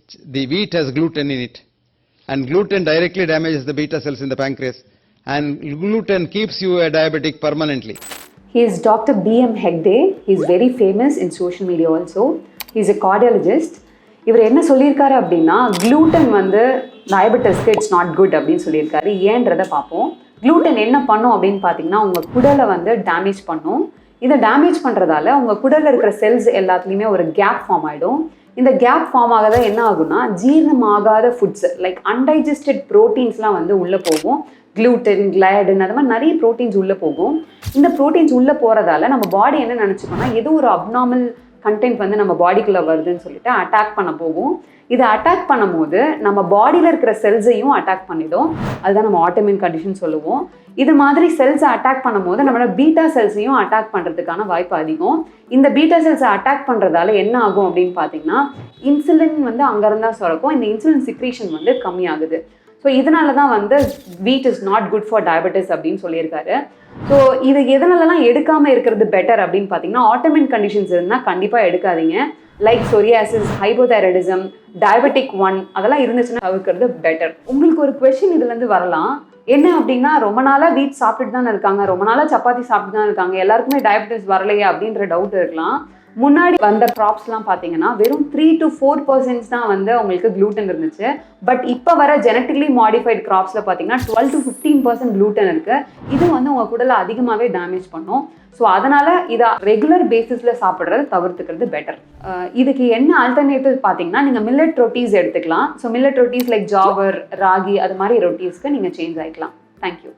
the wheat has gluten in it, and gluten directly damages the beta cells in the pancreas, and gluten keeps you a diabetic permanently. He is Dr. B.M. Hegde. He is very famous in social media also. He is a cardiologist. இவர் என்ன சொல்லியிருக்காரு அப்படின்னா, gluten வந்து டயபெட்டிஸ்க்கு it's not good அப்படின்னு சொல்லியிருக்காரு. ஏன்றதை பார்ப்போம். gluten என்ன பண்ணும் அப்படின்னு பார்த்தீங்கன்னா, உங்கள் குடலை வந்து டேமேஜ் பண்ணும். இதை டேமேஜ் பண்ணுறதால உங்கள் குடலில் இருக்கிற செல்ஸ் எல்லாத்துலேயுமே ஒரு கேப் ஃபார்ம் ஆகிடும். இந்த கேப் ஃபார்ம் ஆகாத என்ன ஆகும்னா, ஜீரணமாகாத ஃபுட்ஸ் லைக் அன்டைஜஸ்டட் ப்ரோட்டீன்ஸ்லாம் வந்து உள்ளே போகும். gluten, gliadin அது மாதிரி நிறைய ப்ரோட்டீன்ஸ் உள்ளே போகும். இந்த ப்ரோட்டீன்ஸ் உள்ளே போகிறதால நம்ம பாடி என்ன நினச்சிக்கோன்னா, ஏதோ ஒரு அப்நார்மல் கண்டென்ட் வந்து நம்ம பாடிக்குள்ளே வருதுன்னு சொல்லிட்டு அட்டாக் பண்ண போகும். இதை அட்டாக் பண்ணும் போது நம்ம பாடியில் இருக்கிற செல்ஸையும் அட்டாக் பண்ணிடும். அதுதான் நம்ம ஆட்டோமின் கண்டிஷன் சொல்லுவோம். இது மாதிரி செல்ஸை அட்டாக் பண்ணும் போது நம்மளோட பீட்டா செல்ஸையும் அட்டாக் பண்ணுறதுக்கான வாய்ப்பு அதிகம். இந்த பீட்டா செல்ஸை அட்டாக் பண்ணுறதால என்ன ஆகும் அப்படின்னு பார்த்தீங்கன்னா, இன்சுலின் வந்து அங்கேருந்தா சுரக்கும். இந்த இன்சுலின் சிக்ரீஷன் வந்து கம்மியாகுது. ஸோ இதனால தான் வந்து வீட் is not good for diabetes அப்படின்னு சொல்லியிருக்காரு. ஸோ இது எதனாலலாம் எடுக்காமல் இருக்கிறது பெட்டர் அப்படின்னு பார்த்தீங்கன்னா, ஆட்டோமின் கண்டிஷன்ஸ் இருந்தால் கண்டிப்பாக எடுக்காதீங்க. லைக் சொரியாசிஸ், ஹைப்போதைராய்டிசம், டயபெட்டிக் 1 அதெல்லாம் இருந்துச்சுன்னா தவிர்க்கிறது பெட்டர். உங்களுக்கு ஒரு கொஸ்டின் இதுலேருந்து வரலாம். என்ன அப்படின்னா, ரொம்ப நாளாக வீட் சாப்பிட்டுட்டு தானே இருக்காங்க, ரொம்ப நாளாக சப்பாத்தி சாப்பிட்டு தான் இருக்காங்க, எல்லாருக்குமே டயபெட்டிஸ் வரலையா அப்படின்ற டவுட் இருக்கலாம். முன்னாடி வந்த க்ராப்ஸ்லாம் பார்த்தீங்கன்னா வெறும் 3 to 4% தான் வந்து உங்களுக்கு gluten இருந்துச்சு. பட் இப்போ வர ஜெனட்டிக்லி மாடிஃபைட் க்ராப்ஸில் பார்த்தீங்கன்னா 12 to 15% gluten இருக்குது. இது வந்து உங்கள் குடலை அதிகமாகவே டேமேஜ் பண்ணும். ஸோ அதனால் இதை ரெகுலர் பேசிஸில் சாப்பிட்றது தவிர்த்துக்கிறது பெட்டர். இதுக்கு என்ன ஆல்டர்னேட்டிவ் பார்த்தீங்கன்னா, நீங்கள் மில்லட் ரொட்டீஸ் எடுத்துக்கலாம். So millet rotis like Javar, ragi அது மாதிரி ரொட்டீஸ்க்கு நீங்கள் சேஞ்ச் ஆகிக்கலாம். தேங்க்யூ.